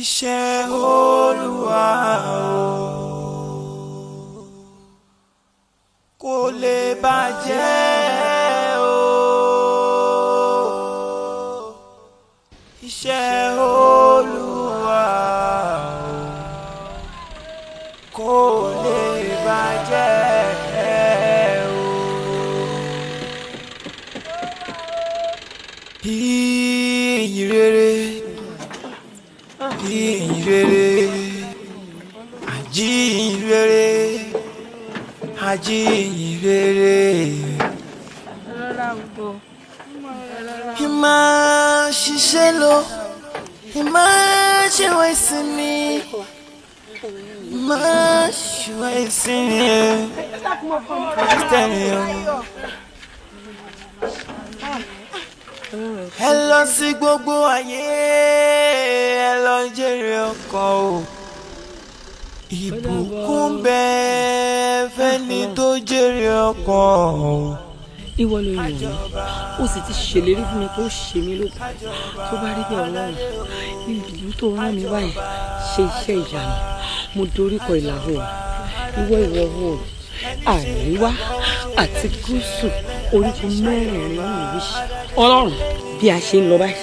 iṣẹ́ Olúwa kò lè bàjẹ́ o. Iṣẹ́ Olúwa kò lè bàjẹ́ o. Ìyìn rere, ìyìn rere, àjíǹrere, àjíǹrere. Ìmọ̀ ṣiṣẹ́ lọ, ìmọ̀ ṣe wá ìsinmi, ìmọ̀ ṣe wá ìsinmi. Ẹ lọ sí gbogbo ayé, ẹ lọ jèrè ọkàn o. Ìbùkún bẹ́ẹ̀ fẹ́ni tó jèrè ọkàn o. Ìwọ ló yàn mí, ó sì ti ṣèlérí fún mi pé ó ṣe mí lóko tó bá rí bí Ọlọ́run ìlú tó rán mi báyìí ṣe iṣẹ́ ìyanu. Mo doríkọ ìlà oòrùn, ìwọ ìwọ̀ oòrùn, àríwá àti gúúsù, orígun mẹ́rẹ̀ẹ̀rin ní ìlú yìí. Ọlọ́run, bí a ṣe ń lọ báyìí,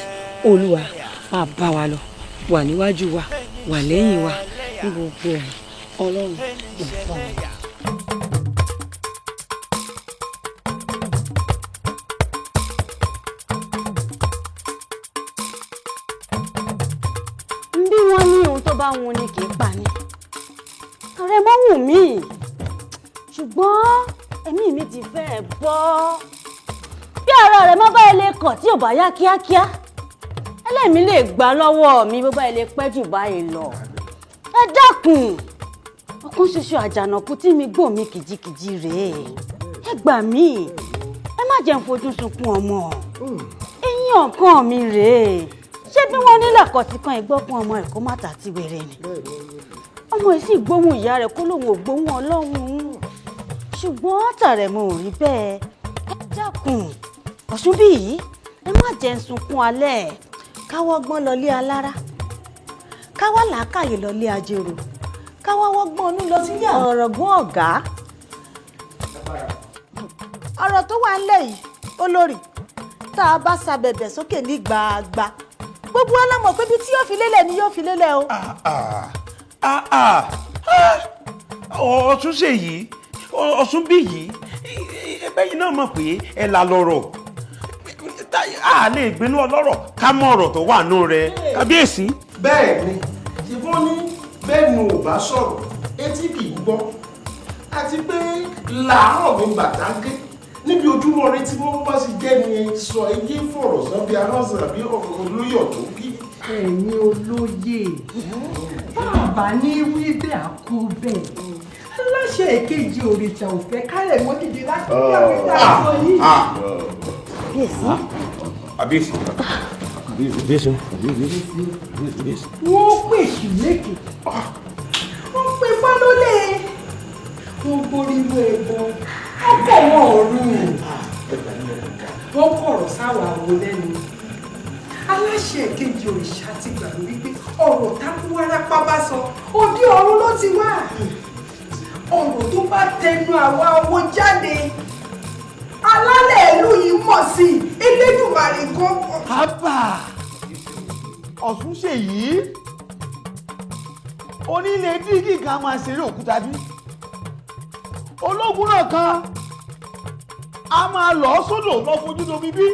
Olúwa máa bá wa lọ, wà níwájú wa, wà lẹ́yìn wa, ní gbogbo ọ̀nà. Ọlọ́run máa bá wa lọ. bá wọn ni kì í pa ni ọ̀rẹ́ mọ́ wù mí ṣùgbọ́n ẹ̀mí mi ti fẹ́ẹ̀ bọ́ bí ara rẹ̀ má bá ilé kọ̀ tí ò bá yá kíákíá ẹlẹ́mí lè gbà lọ́wọ́ mi bó bá ilé pẹ́ jù báyìí lọ ẹ dákun ọkùn ṣoṣo àjànàkú tí mi gbò mí kìjikìji rèé ẹ gbà mí ẹ má jẹ́ n fojú sunkún ọmọ ẹ̀yìn ọ̀kan mi rèé ṣé bí wọ́n nílẹ̀ kọ̀ tí kan ìgbọ́kùn ọmọ ẹ̀kọ́ má tà tí wèrè ni ọmọ yìí sì gbóhùn ìyá rẹ̀ kó lóun ò gbóhùn ọlọ́run ṣùgbọ́n àtàrẹ̀ mo ò rí bẹ́ẹ̀ ẹ dákun ọ̀ṣun bí yìí ẹ má jẹ́ n sunkún alẹ́ káwọ́ gbọ́n lọlé alára káwọ́ làákàyè lọlé ajérò káwọ́ wọ́gbọ́n ọnú lọ sílé ọ̀rọ̀gún ọ̀gá ọ̀rọ̀ tó wà ńlẹ̀ yìí olórí tá a bá sabẹ̀bẹ̀ sókè ní gbàgbà gbogbo ọlọ́mọ pé bí tí yóò fi lélẹ̀ ni yóò fi lélẹ̀ o. ọ̀tún ṣe yìí ọ̀tún bí yìí ẹbẹ́yìn náà mọ̀ pé ẹ la lọ́rọ̀ a lè gbénú ọlọ́rọ̀ ká mọ ọ̀rọ̀ tó wà nù rẹ̀ kábíyèsí. bẹ́ẹ̀ ni ṣùgbọ́n ní bẹ́ẹ̀ ni ò bá sọ̀rọ̀ etí kì í gbọ́ àti pé làárọ̀ mi bàtà gé níbi ojúmọ́ rẹ tí wọ́n bá sì jẹ́ ni sọ ẹyẹ fọ̀rọ̀ sọ bí aláǹsàn àbí olóyè ọ̀tún kí. ẹ̀yin olóyè bàbá ní wí bẹ́ẹ̀ àkó bẹ́ẹ̀ aláṣẹ èkejì òrìṣà òfẹ́ kárẹ̀ mọ́ dìde láti bí àwọn ìta àṣọ yìí. àbíyèsí. wọ́n pèsè lékè wọ́n pe fálólè wọ́n borí inú ẹ̀bọn wọ́n kọ̀ wọ́n ọ̀run wọ́n kọ̀rọ̀ sáwà wo lẹ́nu aláṣẹ èkejì òrìṣà ti gbà lórí pé ọ̀rọ̀ tákúwárápá bá sọ òde ọ̀run ló ti wá ọ̀rọ̀ tó bá tẹnu àwa owó jáde alálẹ̀ ìlú yìí mọ̀ sí Elédùmarè kan. hábà ọ̀sùn ṣe yìí onílé dígì kan máa ṣeré òkúta bí ológun náà kan a máa lọ sódò lọ fojú domi bí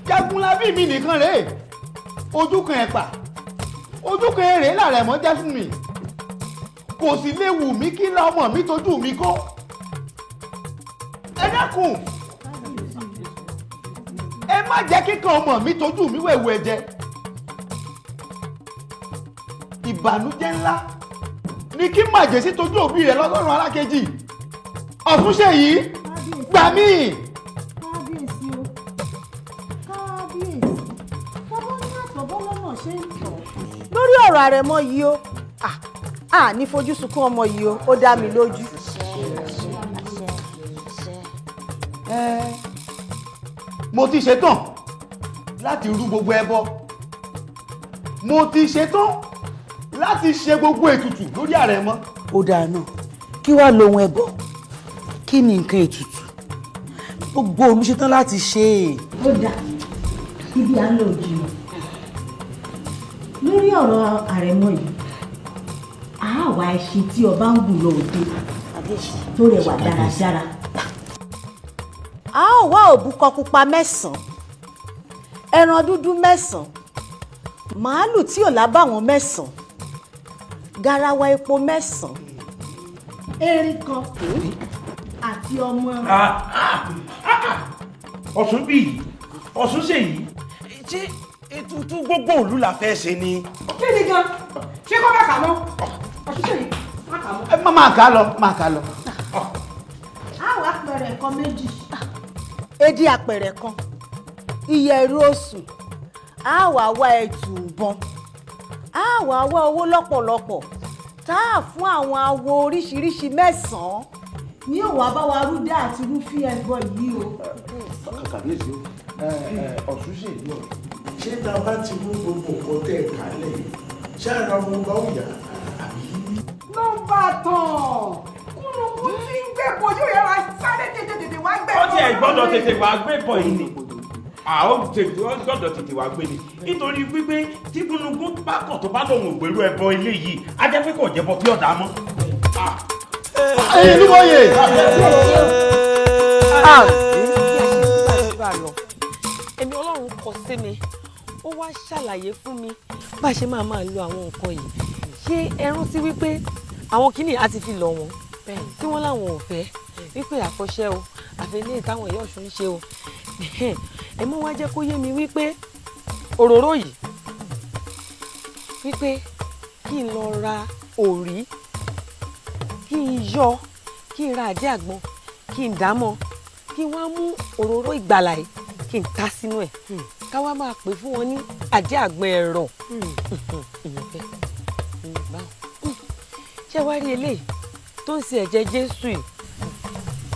Jagunlabi mi nìkan rèé ojú kan ẹ̀pà ojú kan èrè làrẹ̀ mọ́ jẹ́ fún mi kò sì lè wù mí kí lọ́mọ mi tójú mi kó ẹ dákun ẹ má jẹ́ kíkan ọmọ mi tójú mi wẹ̀wù ẹ̀jẹ̀ ìbànújẹ́ ńlá ni kí màjèsí tójú òbí rẹ̀ lọ́gọ́rùn-ún alákejì ọ̀fun ṣe yìí gbà mí. kábíyèsí o kábíyèsí bàbá ní àtọ̀bọ́ lọ́nà ṣe ń tọ̀. lórí ọ̀rọ̀ àrẹ̀mọ yìí o ní fojú sunkún ọmọ yìí o ó dá mi lójú. mo ti ṣetán láti rú gbogbo ẹbọ mo ti ṣetán láti ṣe gbogbo ètùtù lórí àrẹ̀mọ. ó dáa náà kí wàá lohun ẹbọ kí ni nǹkan ètùtù gbogbo olú ṣetán láti ṣe é. ó dà ibi à ń lò jìnnà lórí ọ̀rọ̀ àrẹ̀mọ yìí àáwá ẹṣin tí ọba ń gùn lọ òde tó rẹwà dáradára. a ó wá òbúkọ pupa 9, ẹran dúdú 9, màálù tí ò lábàwọ́n 9, garawa epo 9. erin kan àti ọmọ. Ọ̀ṣun bí yìí Ọ̀ṣun ṣe yìí ṣé ètùtù gbogbo ìlú la fẹ́ ṣe ni. kí ni gan ṣé kó má kà lọ Ọ̀ṣun ṣe yìí má kà lọ. máa kà á lọ máa kà á lọ. àáwá apẹ̀rẹ̀ kan méjì. edi àpẹ̀rẹ̀ kan, ìyẹ̀rù osùn, a wá wá ẹtù ìbọn, a wá wá owó lọ́pọ̀lọpọ̀ tá a fún àwọn awo oríṣiríṣi 9 ní òwò àbáwá rúdà àti rúfí ẹbọ yìí o. kàbíyèsí Ọ̀ṣun ṣe yìí o ṣé tá a bá ti mú gbogbo nǹkan tẹ̀ kálẹ̀ ṣé ara wọn bá wù yá àbí. ló ń bá a tán kúrúkú tí ń gbé bọ yóò yára sáré tètè wá gbé bọ. ó tiẹ̀ gbọ́dọ̀ tètè wá gbé bọ̀ yìí ni àwọn gbọ́dọ̀ tètè wá gbé ni nítorí wípé tí gúnugún bá kọ̀ tó bá lòun ògbèrú ẹbọ ilé yìí á jẹ́ pé kò jẹ́bọ tí ọ̀dà mọ́. ẹ̀yin níwọ̀nyẹ. ẹ̀mí Ọlọ́run kọ sí mi ó wá ṣàlàyé fún mi bá a ṣe máa lo àwọn nǹkan yìí ṣé ẹ rántí wípé àwọn kìíní á ti fi lọ̀ wọ́n tí wọ́n láwọn ò fẹ́ wípé àkọsẹ́ o àfẹlẹ́ táwọn ẹ̀yọ́ Ọ̀ṣun ń ṣe o ẹ mọ́ wá jẹ́ kó yé mi wípé òróró yìí wípé kí n lọ ra òrí kí n yọ kí n ra àdé àgbọn kí n dàmọ́ kí n wá mú òróró ìgbàlà yìí kí n ta sínú ẹ̀ ká wá máa pè fún wọn ní àdé àgbọn ẹ̀rọ ṣé wá rí eléyìí tó ń ṣe ẹ̀jẹ̀ Jésù yìí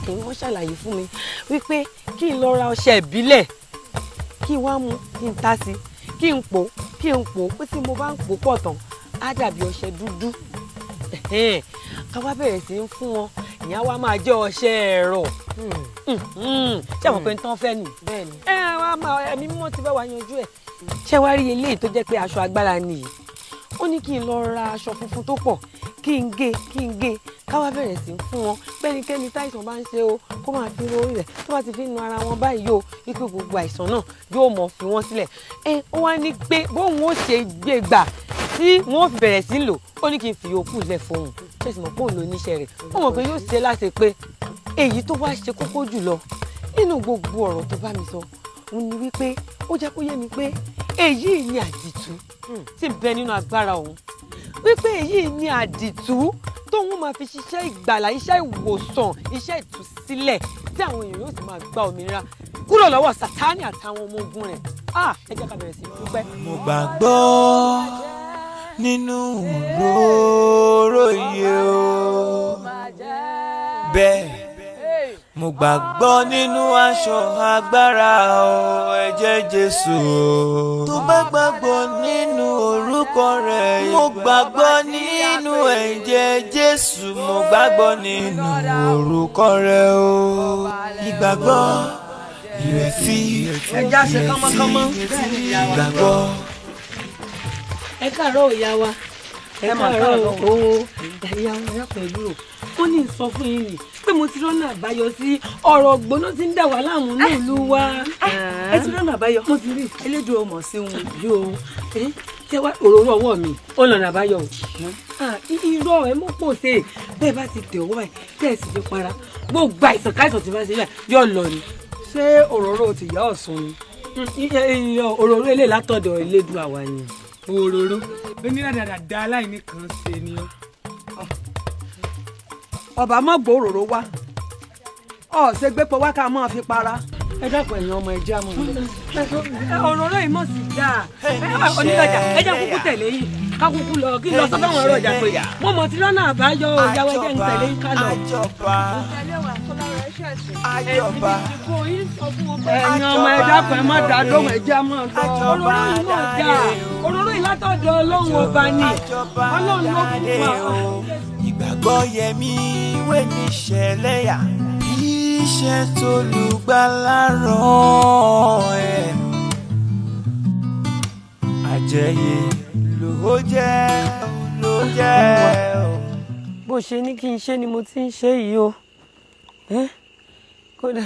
kí wọ́n ṣàlàyé fún mi wípé kí n lọ ra ọṣẹ ìbílẹ̀ kí n wá mú kí n ta sí kí n pò pé tí mo bá ń pò pọ̀ tán á dàbí ọṣẹ dúdú ká wá bẹ̀rẹ̀ sí í fún wọn ìyá wa máa jẹ́ ọṣẹ ẹ̀rọ ṣé àwọn pé ń tán fẹ́ nì ẹ̀mí mímọ́ ti bá wa yanjú ẹ̀ ṣé wá rí eléyìí tó jẹ́ pé aṣọ agbára nìyí ó ní kí n lọ ra aṣọ funfun tó pọ̀ kí n gé ká wá bẹ̀rẹ̀ sí fún wọn pẹ́nikẹ́ni táìsàn bá ń ṣe o kó máa fi orí rẹ̀ tó bá ti fi nu ara wọn báyìí o wípé gbogbo àìsàn náà yóò mọ̀ fi wọ́n sílẹ̀ ó wá ní pé bóun ó ṣe gbé gbà tí wọ́n fi bẹ̀rẹ̀ sí lò ó ní kí n fi yòókù lẹ̀ fóun ṣé sì mọ̀ pé òun ló níṣẹ́ rẹ̀ ó mọ̀ pé yóò ṣe láti pé èyí tó wá ṣe kókó jùlọ nínú gbogbo ọ̀rọ̀ tó bá mi sọ òun ni wípé ó jẹ́ kó yé mi pé èyí ni àdìtú tí ń bẹ nínú agbára òun wípé èyí ni àdìtú tóun máa fi ṣiṣẹ́ ìgbàlà iṣẹ́ ìwòsàn iṣẹ́ ìtúsílẹ̀ tí àwọn èèyàn yóò sì máa gba òmìnira kúrò lọ́wọ́ Sátánì àtàwọn ọmọ ogun rẹ̀ ẹ jẹ́ ká bẹ̀rẹ̀ sí dúpẹ́. mo gbàgbọ́ nínú òróró yìí o bẹ́ẹ̀ mo gbàgbọ́ nínú aṣọ agbára o ẹ̀jẹ̀ Jésù o tó bá gbàgbọ́ nínú orúkọ rẹ̀ mo gbàgbọ́ nínú ẹ̀jẹ̀ Jésù mo gbàgbọ́ nínú orúkọ rẹ̀ o ìgbàgbọ́ ìrètí ìgbàgbọ́. ẹ káàárọ̀ ìyá wa ẹ káàárọ̀ o ìyá wa ẹ pẹ̀lú o ó ní sọ fún yín ni pé mo ti rọ́nà àbáyọ sí ọ̀rọ̀ gbóná tí ń dà wá láàmú ní ìlú wa. ẹ ti rọ́nà àbáyọ. mo ti rí elédùn ọmọ sí wọn. yóò ṣé wá òróró ọwọ́ mi ó lọ́nà àbáyọ o. irọ́ ẹ mọ̀ pọ̀ sí i bẹ́ẹ̀ bá ti tẹ̀ ọwọ́ ẹ̀ tẹ̀ sí fi para gbogbo àìsàn káìsàn ti bá ṣe yóò lọ ni. ṣé òróró ti yá Ọ̀ṣun ni. òróró ilé látọ̀dọ̀ elédùn àwa ni. òróró onírànàdà dá aláìní kan ṣe ni ó. ọba mọ̀ gbọ́ òróró wá ṣe gbé pọ̀ wá ká máa fi para. ẹ dákun ẹ̀yin ọmọ ẹja mọ̀ ní. òróró yìí mọ̀ sí dáa. onígbàjà ẹja kúkú tẹ̀lé yìí ká kúkú lọ kí n lọ sọ́dọ̀ àwọn ọ̀rọ̀ ìjà pé mo mọ̀ tí lọ́nà àbáyọ ìyàwó ẹjẹ́ ń tẹ̀lé ká lọ. àjọba ẹ̀yin ọmọ ẹja kan ẹ má dá lóhùn ẹja máa lọ. òróró yìí mọ̀ dáa. òróró ìlátọ̀dọ̀ ọlọ́run ọba ni ọlọ́run ló fún wa. ìgbàgbọ́ yẹmí wé ní ṣẹlẹ́yà iṣẹ́ tó lùgbàlà rán ẹ̀ àjẹyè ló jẹ́ bó ṣe ní kí n ṣe ni mo ti ń ṣe yìí o kódà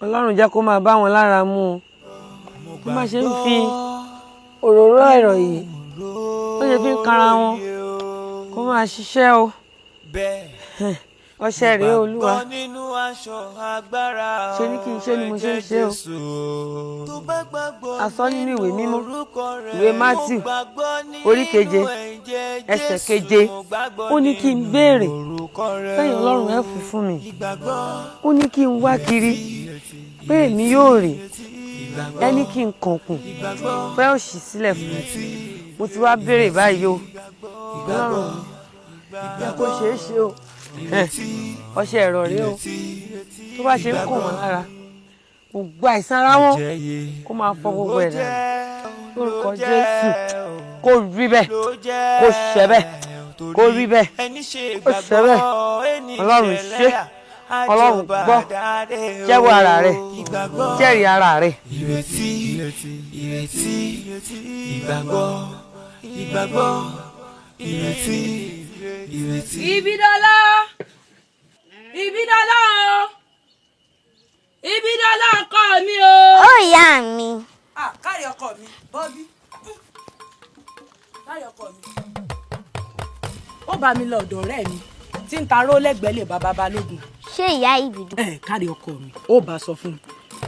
ọlọ́run jẹ́ kó máa bá wọn lára mu o bí má ṣe ń fi òróró ẹ̀rọ yìí ó ṣe fi ń kanra wọn kó máa ṣiṣẹ́ o ọṣẹ rèé olúwa ṣe ní kí n ṣe ni mo ṣe ń ṣe o asọ nínú ìwé mímọ́ ìwé Mátíù orí 7 ẹsẹ̀ 7 ó ní kí n béèrè fẹ́yìn ọlọ́run ẹ̀ fún mi ó ní kí n wá kiri pé èmi yóò rí ẹni kí n kànkùn fẹ́ ò ṣí sílẹ̀ fún mi mo ti wá béèrè báyìí o ọlọ́run mi kò ṣeé ṣe o ọṣẹ ẹ̀rọ rèé o tó bá ṣe ń kàn wọ́n lára gbogbo àìsàn ara wọn kó máa fọ gbogbo ẹ̀ dànù lórúkọ Jésù kó rí bẹ́ẹ̀ kó ṣẹ bẹ́ẹ̀ kó rí bẹ́ẹ̀ kó ṣẹ bẹ́ẹ̀ ọlọ́run ṣe ọlọ́run gbọ́ jẹ́wọ́ ara rẹ̀ jẹ́rìí ara rẹ̀. ìrètí ìgbàgbọ́ ìrètí. Ibidọ́lá ọkọ mi o. Ó ìyá mi. Kárí ọkọ mi Bọ́bí kárí ọkọ mi. Ó bá mi lọ ọ̀dọ̀ ọ̀rẹ́ mi tí ń taró lẹ́gbẹ̀ẹ́ lè bàbá balógun. Ṣé ìyá Ìbídùn? Kárí ọkọ mi ó bá sọ fún mi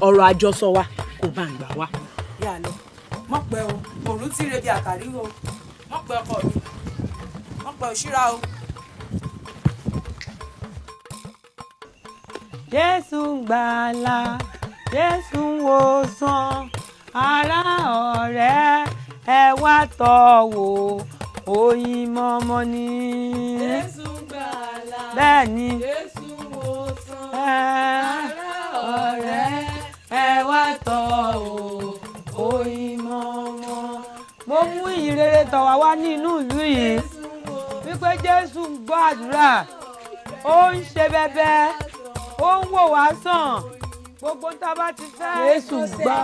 ọ̀rọ̀ àjọsọ wa kò bá ń gbà wá. Yà lọ mọ̀ pẹ́ o òrùn tí rebi àtàrí o mọ̀ pẹ́ ọkọ mi mọ̀ pẹ́ òṣìra o. Jésù ń gbàlà Jésù ń wòsàn ará ọ̀rẹ́ ẹ wá tọ́ wò oyin mọ́mọ́ ni. Jésù ń gbàlà bẹ́ẹ̀ ni Jésù ń wòsàn ará ọ̀rẹ́ ẹ wá tọ́ wò oyin mọ́mọ́. mo mú ìrere tọ̀ wá wá ní inú ìlú yìí wípé Jésù ń gbọ́ àdúrà ó ń ṣe bẹ́bẹ́ ó ń wò wá sàn gbogbo tá a bá ti fẹ́ Jésù gbà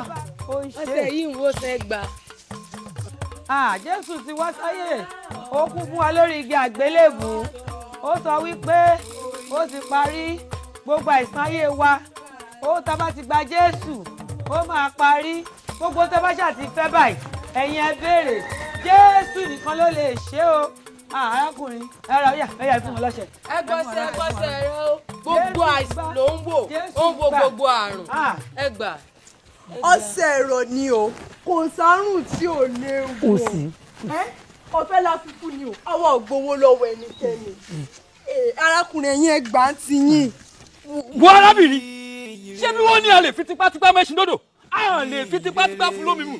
ó ń ṣe. ọ̀sẹ̀ yìí ń wo ṣe gbà. Jésù ti wá sáyé ó kú fún wa lórí igi àgbélébùú ó sọ wípé ó ti parí gbogbo àìsàn ayé wa ó tá a bá ti gba Jésù ó máa parí gbogbo tá a bá ṣáà ti fẹ́ báyìí ẹ̀yin ẹ béèrè Jésù nìkan ló lè ṣe o. Arákùnrin ẹ̀yà fún wọn lọ́sẹ̀. ẹ gbọ́sẹ̀ rẹ o gbogbo àìsàn ló ń wò ó ń wo gbogbo àrùn ẹ gbà. ọṣẹ ẹ̀rọ ni o kò sárùn tí ò léwu o ọ̀fẹ́ la fífún ni o àwọn ògbówó lọ́wọ́ ẹnikẹ́ni arákùnrin ẹ̀yìn ẹgbà ń ti yín. wọ́n arábìnrin ṣé bí wọ́n ní a lè fi tipátipá mẹ́sìn dòdò a lè fi tipátipá fún lómi mu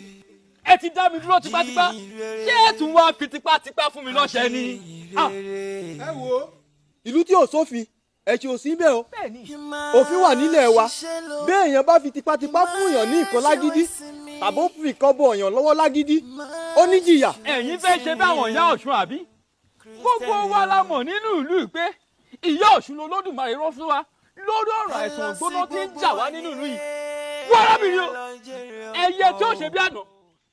ẹ ti dá mi dúró tipátipá ṣé ẹ tún wá fi tipátipá fún mi lọ́ṣẹ́ ni. ẹ wo ìlú tí ò sófin ẹ̀sìn ò sí bẹ́ẹ̀ o òfin wà nílẹ̀ wa bí èèyàn bá fi tipátipá fún èèyàn ní nǹkan lágídí tàbí ó fi nǹkan bọ èèyàn lọ́wọ́ lágídí ó ní jìyà. ẹ̀yin fẹ́ ṣe báwọn ìyá ọ̀ṣun àbí gbogbo wa la mọ̀ nínú ìlú pé ìyá ọ̀ṣun lolódùmarè rán fún wa lórí ọ̀rọ̀ àìsàn ògbóná tí ń jà wá nínú ìlú yìí wọ́n arábìnrin o ẹyẹ tí ó ṣe bí àná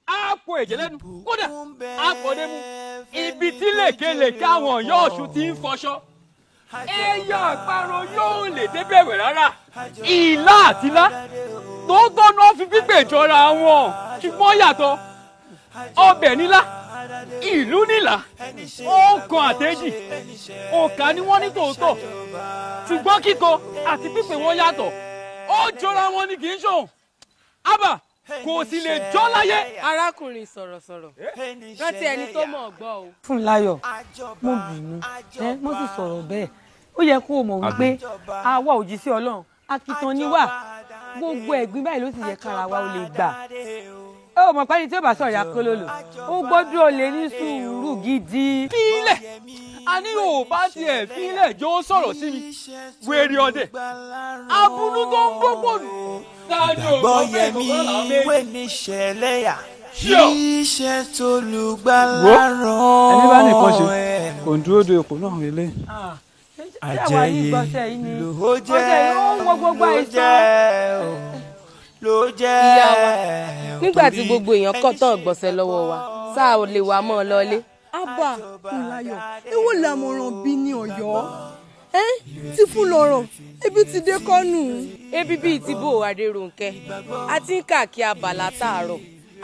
á po ẹ̀jẹ̀ lẹ́nu kódà á pọ̀ démú ibi tí lèkelèké àwọn ìyá ọ̀ṣun ti ń fọṣọ ẹyẹ àparò yóò lè débẹ̀ wẹ̀ rárá ìlà àtìlá tó tọ́nà fi gbígbè jọra wọn ṣùgbọ́n yàtọ̀ ọbẹ̀ nílá ìlú nílá ọ̀kan àtẹ́jì òkà ni wọ́n ní tòótọ́ ṣùgbọ́n kíkọ àti pípé wọn yàtọ̀ ó jọra wọn ni kì í ṣòun ábà kò sì lè jọ láyé. arákùnrin sọ̀rọ̀sọ̀rọ̀ rántí ẹni tó mọ̀ gbọ́ o. Fúnláyọ̀ mo bínú mo sì sọ̀rọ̀ bẹ́ẹ̀ ó yẹ kó o mọ̀ wípé àwa òjíṣẹ́ Ọlọ́run akitan ni wá gbogbo ẹ̀gbin báyìí ló sì yẹ kára wa ó lè gbà ó mọ̀ pé ẹni tí ó bá sọ̀rọ̀ ya kólólò ó gbọ́dọ̀ lè ní sùúrù gidi. fílẹ̀ a ní ò bá tiẹ̀ fílẹ̀ jọ sọ̀rọ̀ sí mi wèrè ọdẹ abúlú tó ń gbogbo nù. gbọ́ yẹmi wé ní ṣẹlẹ́yà iṣẹ́ tó lùgbàlà rán ẹni bá nìkan ṣe kò ń dúró de èkó náà wọlé. àjẹyè ló jẹ́ ìyá wa nígbà tí gbogbo èèyàn kọ̀ tán gbọ̀nsẹ̀ lọ́wọ́ wa sáà ò lè wá mọ́ ọ lọ́lé. Abba Fúnláyọ̀ èwo làmọ̀ràn bí ní Ọ̀yọ́ tí fún lọ́rọ̀ ebi ti dé kọ́nù. ebi bíi ti bò Adérónkẹ́ àti ń kàkí abàlá tààrọ̀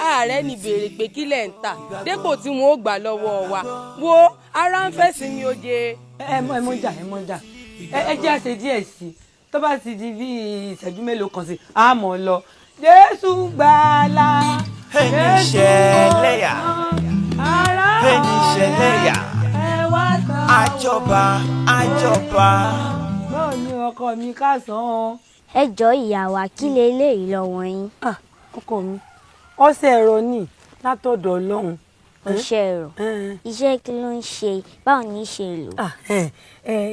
ààrẹ ní béèrè pé kí lẹ̀ ń tà dépò tí wọn ò gbà lọ́wọ́ wa wo ara ń fẹ́ sí mi oje. ẹ mọ jà ẹ jẹ́ àṣẹ díẹ̀ sí i tó bá ti di bí ìṣẹ́jú mélòó kan sí a mọ̀ lọ. Jésù gbàlà Jésù ṣẹlẹ́yà ẹni ṣẹlẹ́yà àjọba. báwo ni ọkọ mi káàsán. ẹ jọ ìyá wa kí leléyìí lọ́wọ́ yín. ọkọ mi ọṣẹ ẹ̀rọ ni látọ̀dọ̀ Ọlọ́run. ọṣẹ ẹ̀rọ iṣẹ́ kí ló ń ṣe báwo ni í ṣe lò.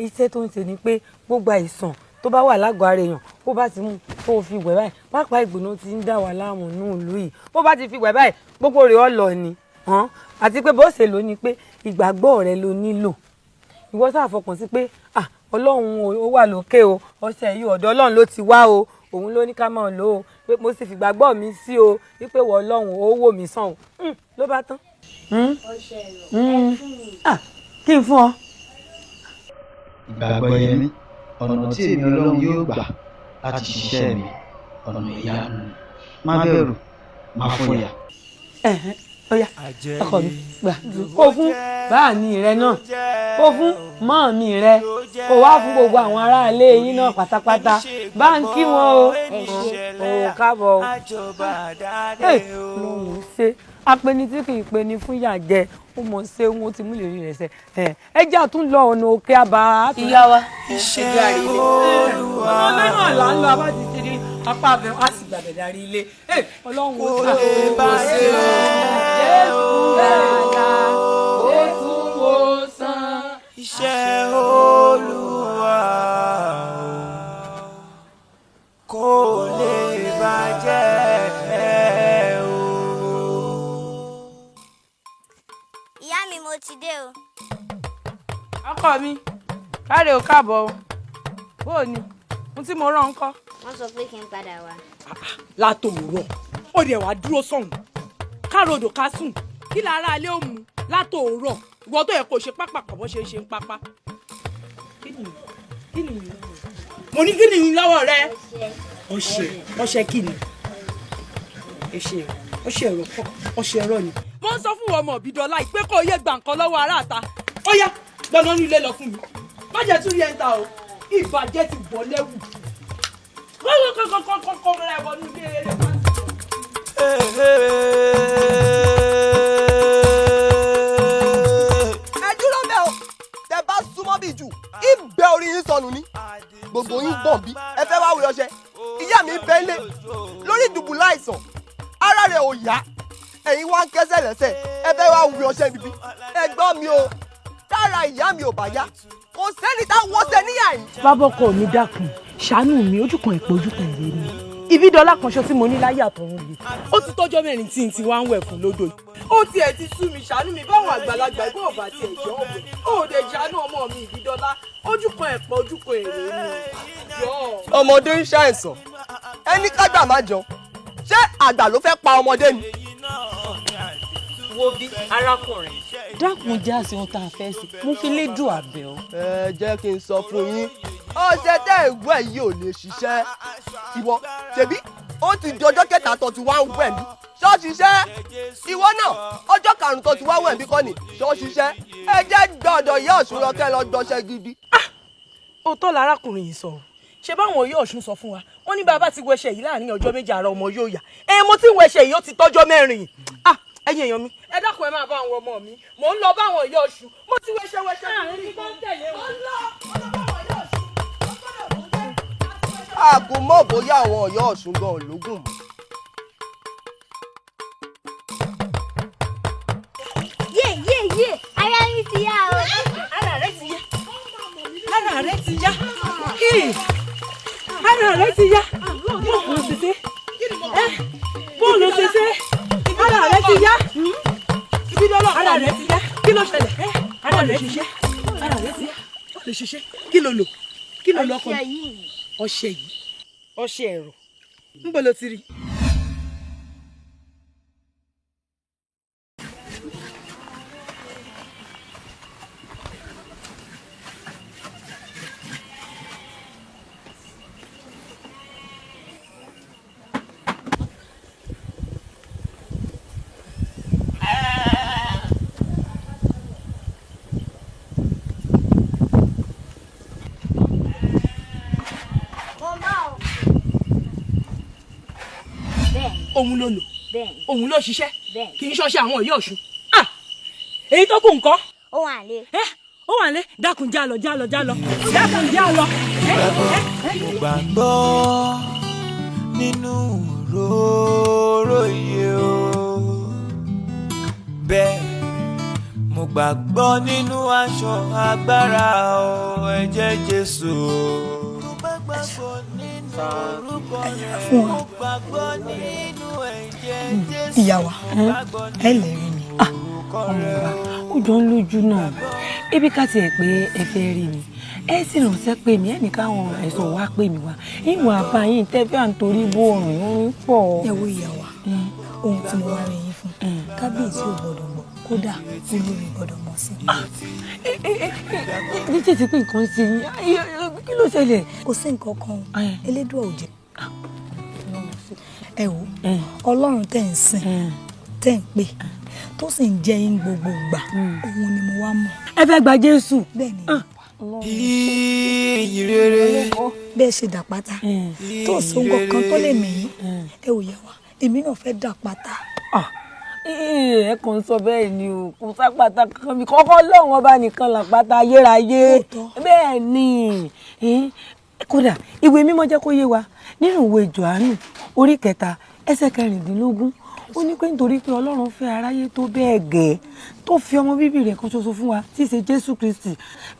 iṣẹ́ tó ń ṣe ni pé gbogbo àìsàn tó bá wà lágọ̀ọ́ ara èèyàn bó bá ti mú kó o fi wẹ̀ báyìí pápá ìgbóná ti ń dà wá láàmú ní ìlú yìí bó bá ti fi wẹ̀ báyìí gbogbo rẹ̀ ọ̀ lọ ni àti pé bó ṣe lò ní pé ìgbàgbọ́ rẹ ló nílò ìwọ sáà fọkàn sí pé Ọlọ́run ó wà lókè o ọṣẹ yìí ọ̀dọ̀ Ọlọ́run ló ti wá o òun ló ní ká máa lò ó pé mo sì fìgbàgbọ́ mi sí o wípé wọ Ọlọ́run ó wò mí sàn o ló bá tán. ọṣẹ ẹ̀rọ kí n fún ọ. ìgbàgbọ́ yẹn ní ọ̀nà tí èmi Ọlọ́run yóò gbà láti ṣiṣẹ́ mi ọ̀nà ìyanu má bẹ̀rù má fòyà. Ọya ọkọ mi gbà kó fún báàní rẹ náà kó fún mọ́ọ̀mí rẹ kó wá fún gbogbo àwọn aráalé yín náà pátápátá bá ń kí wọn o káàbọ̀ o. lóhùn ṣe apẹni tí kì í peni fún ìyà jẹ ó mọ ṣé wọn ti mú lè rí rẹ sẹ ẹ jẹ́ àtún lọ ọ̀nà òkè àbá. ìyá wa ẹjọ́ àrílé. ọlọ́run àlá ń lọ abá ti ti rí apá abẹ wá sì gbàgbẹ́ darí ilé ọlọ́run ó ṣàkóso Jésù gbàgbà ó tún wò sàn. iṣẹ́ Olúwa kò lè bàjẹ́ o. ìyá mi mo ti dé o. ọkọ mi káre ò káàbọ̀ o bó o ní ohun tí mo rán ń kọ́. wọ́n sọ pé kí n padà wá. látòórọ̀ ó dẹ̀ wá dúró sọ̀hún károdò ká sùn kí lára alẹ́ ò mú látòórọ̀ ìwọ tó yẹ kó ṣe pápá pọ̀ bó ṣe ń pápá. mo ní kí ni lọ́wọ́ rẹ. ọṣẹ kí ni ọṣẹ ẹ̀rọ kọ́ ọṣẹ ẹ̀rọ ni. mo ń sọ fún ọmọ Òbídọ́lá pé kó yẹ gbà nǹkan lọ́wọ́ aráàta ó yá gbọ́dọ̀ ní ilé lọ fún mi má jẹ́ tún rí ẹ̀ ń ta o ìbàjẹ́ ti bọ̀ lẹ́wù kọ́kọ́kọ́kọ́kọ́ rẹ̀ wọnú ilé rẹ̀ wá. ẹ dúró bẹ́ẹ̀ o tẹ bá súnmọ́ bí jù ìbẹ́ orí yín sọnù ni gbogbo yín gbọ̀n bí ẹ fẹ́ wá wí ọṣẹ ìyá mi bẹ́ẹ̀ lé lórí ìdùbùlẹ̀ àìsàn ara rẹ̀ ò yá ẹ̀yin wá ń kẹ́sẹ̀ lẹ́sẹ̀ ẹ fẹ́ wá wí ọṣẹ bíbí ẹ gbọ́ mi o tára ìyá mi ò bá yá kò sẹ́ni tá wọ́sẹ̀ níyà yìí. bàbá ọkọ mi dákun ṣàánú mi ojú kan ìpè ojú kan ìrè ni Ìbídọ́lá kan ṣo tí mo ní láyé àtọ̀run yìí. ó ti tọ́jọ́ mẹ́rin tí n ti wá ń wẹ̀ fún lódò yìí. ó tiẹ̀ ti sú mi ṣàánú mi báwọn àgbàlagbà ìbò ọ̀bà tiẹ̀ jọ ọ̀bẹ. ó dẹ̀ ṣàánú ọmọ mi Ìbídọ́lá ojú kan ẹ̀pọ̀ ojú kan èrè ni. ọmọdé ń ṣàìsàn ẹni kágbà má jọ ṣé àgbà ló fẹ́ pa ọmọdé ni. wo bí arákùnrin. dákun já sí ohun tá a fẹ́ sí mo fi lé dùn àbẹ̀ o. ẹ jẹ́ kí n sọ fún yín ọṣẹ tẹ́ ìwé yìí ò lè ṣiṣẹ́ ìwọ ṣebí ó ti di ọjọ́ kẹta tó ti wá ń wẹ̀ mí ṣọ́ọ̀ṣiṣẹ́ ìwọ náà ọjọ́ karùn-ún tó ti wá wẹ̀ mí kọ́ ni ṣọ́ọ̀ṣiṣẹ́ ẹ jẹ́ gbọ́dọ̀ yẹ Ọ̀ṣun lọ kẹ́ lọ gbọ́ṣẹ́ gidi. òótọ́ lárákùnrin yìí sọ̀rọ̀ ṣé báwọn yóò Ọ̀ṣun sọ fún wa wọ́n ní bàbá ti wẹṣẹ̀ yìí láàrin ọjọ́ méjì ara ọmọ yóò yá mo ti wẹṣẹ̀ yìí ó ti tọ́jọ́ mẹ́rin ẹ̀yin èèyàn mi ẹ dákun ẹ máa bá àwọn ọmọ mi mò ń lọ báwọn ìyá Ọ̀ṣun mo ti wẹṣẹ̀ láàrin ní kọ́ńtẹ̀lé wọn. àgò mọ̀ bóyá àwọn ọ̀yọ́ Ọ̀ṣun gan ológun mọ́. yé ara mi ti yá o. ara rẹ ti yá ara rẹ ti yá ara rẹ ti yá bóòlù ṣẹṣẹ ara rẹ ti lè ṣiṣẹ́ kí ló lò ọkọ ọṣẹ yìí. ọṣẹ ẹ̀rọ níbo ló ti rí. òun ló lò òun ló ṣiṣẹ́ kì í ṣọṣẹ́ àwọn ìyá ọ̀ṣun èyí tó kù nǹkan. ó wà lé. ó wà lé dákun já lọ dákun já lọ. mo gbàgbọ́ nínú òróró iye o bẹ́ẹ̀ mo gbàgbọ́ nínú aṣọ agbára o ẹ̀jẹ̀ Jésù mo gbàgbọ́ nínú orúkọ rẹ̀ mo gbàgbọ́ nínú ẹ̀jẹ̀ Jésù. ìyá wa ẹ lè rí mi. ọmọ wa ó jọ ń lójú náà ebi ká tiẹ̀ pé ẹ fẹ́ rí mi ẹ sì ránṣẹ́ pé mi ẹnì káwọn ẹ̀sùn wa pè mí wá ìwọ̀n àbáyín tẹ́fẹ́ à ń torí bó ọ̀rùn yín pọ̀. ẹ wo ìyá wa ohun tí mo wá rí yín fún kábíyèsí ò gbọdọ̀ gbọ́ kódà olórí gbọdọ̀ mọ̀ sí. ní tètè pé nǹkan ṣe kí ló ṣẹlẹ̀. kò sí nǹkan kan elédùà ò jẹ́. ẹ wo ọlọ́run tẹ̀ ń sìn tẹ̀ ń pè tó sì ń jẹ́ yín gbogbo ìgbà òun ni mo wá mọ̀. ẹ fẹ́ gba Jésù. bẹ́ẹ̀ ni ìyìn rere bẹ́ẹ̀ ṣe dàpátá tó sóńgò kan tó lè mí ẹ ò yẹ wa èmi náà fẹ́ dàpátá. ẹ kàn sọ bẹ́ẹ̀ ni o kò sápàtà kan mi kọ́kọ́ lọ́wọ́ ọba nìkan làpáta ayérayé bẹ́ẹ̀ ni kódà ìwé mímọ́ jẹ́ kó yé wa nínú ìwé Jòhánù orí 3 ẹsẹ̀ 16 ó ní pé nítorí pé Ọlọ́run fẹ́ aráyé tó bẹ́ẹ̀ gẹ́ tó fi ọmọ bíbí rẹ̀ kan ṣoṣo fún wa tí í ṣe Jésù Kristi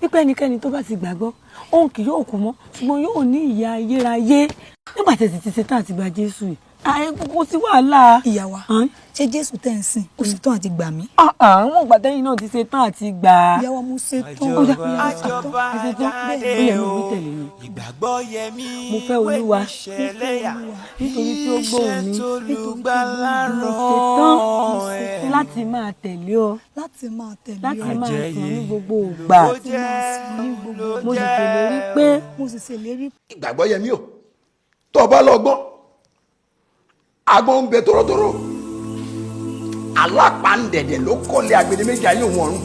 wípé ẹnikẹ́ni tó bá ti gbàgbọ́ òun kì yóò kú mọ́ ṣùgbọ́n yóò ní ìyè ayérayé nígbà tẹ̀sí ti ṣe tán àti gba Jésù yìí kò sí wàhálà. ìyá wa ṣé Jésù tẹ̀ ń sìn ó ṣe tán àti gbà mí. àwọn ìgbà tẹ́yìn náà ti ṣe tán àti gbà. ìyá wa mo ṣe tán. àjọba aládé o ìgbàgbọ́ yẹmí mo fẹ́ Olúwa nítorí tí ó gbóhùn mi mo ṣe tán láti máa tẹ̀lé ọ láti máa sàn ní gbogbo ìgbà mo sì ṣèlérí pé. ìgbàgbọ́ yẹmí o tó o bá lọ gbọ́n agbọ́n ń bẹ tórótóró alápàǹdẹ̀dẹ̀ ló kọ́lé agbede méjì ayé òun ọ̀run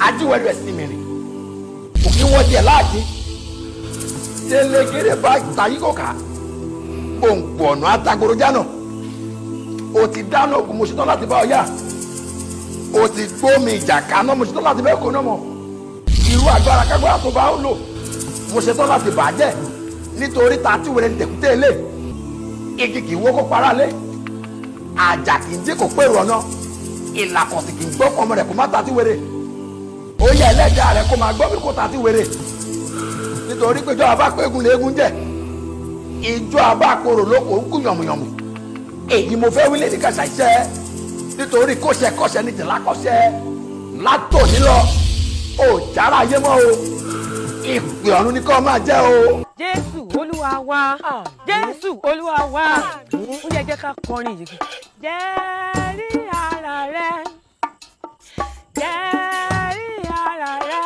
ajíwẹ́lú ẹ̀sìn mìíràn òkè wọ́n tiẹ̀ láàdé tẹ́lẹ̀kẹ́rẹ́ bá tayí kọ̀ọ̀ká gbòǹgbò ọ̀nà àtàgbòrò jánà o ti dáná ogun mo ṣetán láti bá ọ yá o ti gbómi ìjà kaná mo ṣetán láti bẹ́ẹ̀ kó náà mọ̀ irú agbára kágbára tó bá ń lò mo ṣetán láti bàjẹ́ nítorí ta tí wẹ́rẹ́ ń tẹ̀kútẹ́ lé igi kì í wó kó para lé àjà kì í dín kó pèrò ọ̀nà ìlàkọ̀sì kì í gbọ́ ọmọ rẹ̀ kó má ta tí wẹ́rẹ́ ó yẹ ẹlẹ́dàá rẹ̀ kó máa gbọ́ bí kó ta tí wẹ́rẹ́ nítorí pé ìjọ àbá pégun léegun jẹ ìjọ àbá koro lóko ń kú yànmùyànmù èyí mo fẹ́ wílé ní kàṣà iṣẹ́ nítorí kọ́ṣẹ́kọ́ṣẹ́ ní tìlá kọ́ṣẹ́ látòní lọ ò jára ayé mọ́ o ìpè ọ̀run ni kó máa jẹ́ o. Jésù Olúwa wa Jésù Olúwa wa ó yẹ jẹ́ ká kọrin yìí. jẹ́rìí ara rẹ jẹ́rìí ara rẹ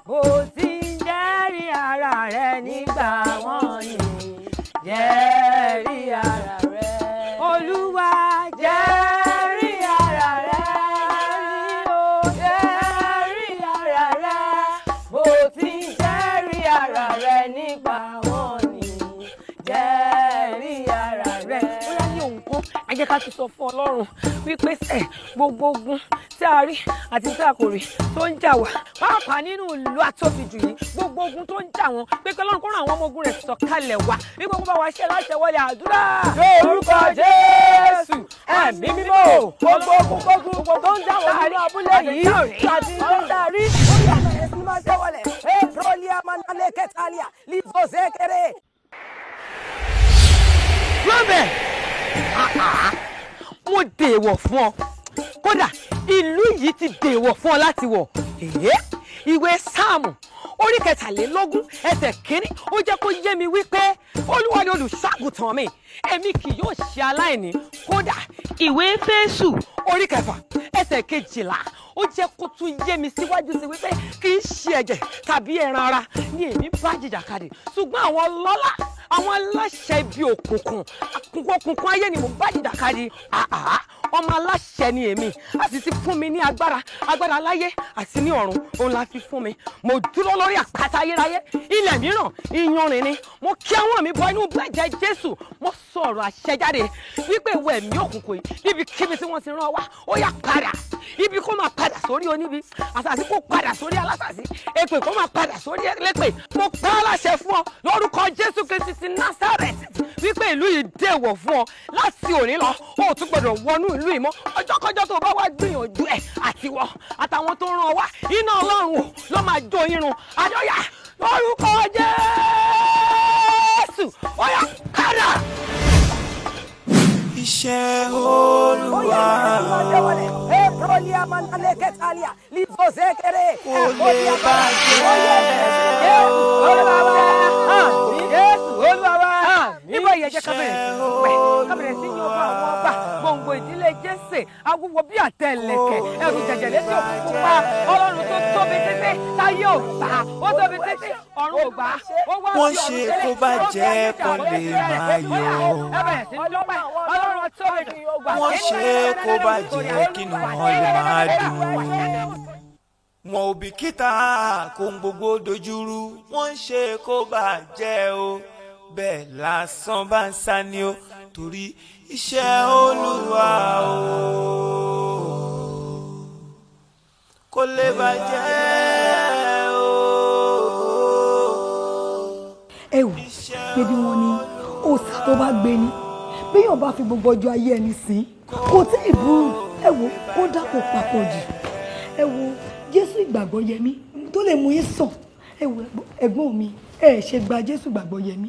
bó ti ń jẹ́rìí ara rẹ nígbà wọ̀nyí jẹ́rìí ara rẹ Olúwa jẹ́rìí ara rẹ jẹ́rìí ara rẹ bó ti ń jẹ́rìí ara rẹ nígbà wọ̀nyí jẹ́rìí ara rẹ. ó yá ní òun kan ẹ jẹ́ ká ti sọ fún Ọlọ́run wípé gbogbo ogun tí a rí àti tí a kò rí tó ń jà wá pàápàá nínú ìlú àtòfìjù yìí gbogbo ogun tó ń jà wọ́n pé kí Ọlọ́run kó rán àwọn ọmọ ogun rẹ̀ sọ̀kalẹ̀ wá bí gbogbo bá wa ṣe láṣẹ wọlé àdúrà. lórúkọ Jésù ẹ̀mí mímọ́ gbogbo ogun gbogbo tó ń jà wọ́n nínú abúlé yìí àti tó ń darí. ó yà bẹ̀rẹ̀ sí máa ṣẹ́wọ̀lẹ̀ èèprọ́líà manalẹ̀ kẹtàlíà lìbọ̀sẹ̀kẹrẹ. lọ́bẹ̀ mo dèèwọ̀ fún ọ kódà ìlú yìí ti dèèwọ̀ fún ọ láti wọ̀ ìwé sáàmù orí kẹtàlélógún ẹsẹ̀ kínní ó jẹ́ kó yé mi wípé olúwa ni olùṣàgùtàn mi èmi kì yóò ṣe aláìní. kódà ìwé Éfésù orí kẹfà ẹsẹ̀ kejìlá ó jẹ́ kó tún yé mi síwájú sí wípé kì í ṣe ẹ̀jẹ̀ tàbí ẹran ara ni èmi bá jìjàkadì ṣùgbọ́n àwọn ọlọ́lá àwọn aláṣẹ ibi òkùnkùn ayé ni mo bá jìjàkadì. ọmọ aláṣẹ ni èmi a sì ti fún mi ní agbára láyé àti ní ọ̀run òun la fi fún mi. mo dúró lórí àpáta ayérayé ilẹ̀ mìíràn iyanrìn ni mo kí àwọn mi bọ inú ẹ̀jẹ̀ Jésù mo sọ̀rọ̀ àṣẹ jáde wípé ìwọ ẹ̀mí òkùnkùn yìí níbikíbi tí wọ́n ti rán wá ó yá padà ibi kó máa padà sórí oníbi àṣàṣì kó padà sórí alásàṣì èpè kó máa padà sórí ẹlẹ́pè. mo pa á láṣẹ fún ọ lórúkọ Jésù Kristi ti Násárẹ́tì wípé ìlú yìí dèwọ̀ fún ọ láti òní lọ ó tún gbọdọ̀ wọnú ìlú yìí mọ́ ọjọ́kọjọ́ tó bá wá gbìyànjú ẹ̀ àtiwọ́ àtàwọn tó rán ọ wá iná Ọlọ́run ò ló máa jó irun àjọyà lórúkọ Jésù ó yá padà. Iṣẹ́ Olúwa kò lè bàjẹ́. Níbo ìyẹn jẹ́ kábẹ̀rẹ̀ sí yan ọba àwọn ọba gbòǹgbò ìdílé Jésè awúwo bí àtẹlẹ̀kẹ̀ ẹrù jẹ̀jẹ̀ létí òkú pupa Ọlọ́run tó tóbi títí táyé ò gbà ó tóbi títí ọ̀run ò gbà ó wá wọ́n ṣe kó bàjẹ́ kó lè máa yọ̀. wọ́n ṣe kó bàjẹ́ kínú wọn lè máa dùn. wọn ò bìkítà kó ń gbogbo dojúrú wọ́n ṣe kó bàjẹ́ o bẹ́ẹ̀ lásán bá ń sá ni ó torí iṣẹ́ Olúwa o kó lè bàjẹ́ o. ẹ wò bébí wọn ní òòṣà tó bá gbé ni béèyàn bá fi gbogbo ọjọ́ ayé ẹni sìn kò tí ì burú. ẹ wò ó dàpọ̀ papọ̀ jù. ẹ wò Jésù ìgbàgbọ́ yẹmí tó lè mú yín sàn. ẹ wò ẹ̀gbọ́n mi ẹ ṣe gba Jésù ìgbàgbọ́ yẹmí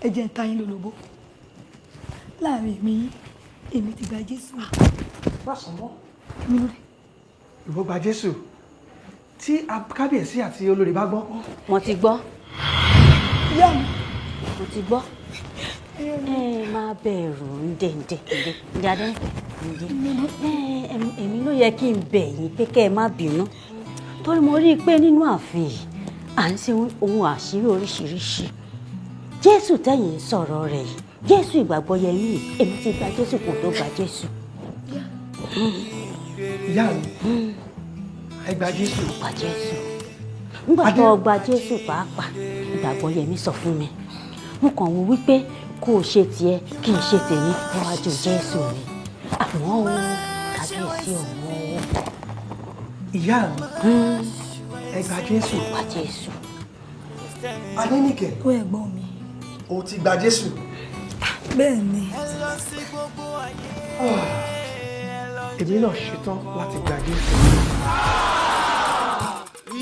ẹ jẹ́ ń ta yín lólobó láàrin èmi ti gba Jésù. Báṣọ̀mọ́ ìwọ gba Jésù tí kábíyèsí àti olórí bá gbọ́. mo ti gbọ́. ìyá mi. mo ti gbọ́. ẹ má bẹ̀rù ǹdẹ̀ èmi ló yẹ kí n bẹ̀ yín pé kẹ́ ẹ má bínú torí mo rí i pé nínú ààfin yìí à ń ṣe ohun àṣírí oríṣiríṣi. Jésù tẹ̀yìn sọ̀rọ̀ rẹ̀ yìí Jésù ìgbàgbọ́ yẹn yìí èmi ti gba Jésù kò tó gba Jésù. ìyá mi ẹ gba Jésù. gba Jésù nígbà tó gba Jésù pàápàá ìgbàgbọ́ yẹn mi sọ fún mi mo kàn wò wípé kó o ṣe tiẹ̀ kí n ṣe tèmi níwájú Jésù mi àmọ́ o kábíyèsí ọ̀hún o. ìyá mi ẹ gba Jésù. gba Jésù. Adéníkẹ́. ó ẹ̀gbọ́n mi. o ti gba Jésù. bẹ́ẹ̀ ni. èmi náà ṣetán láti gba Jésù.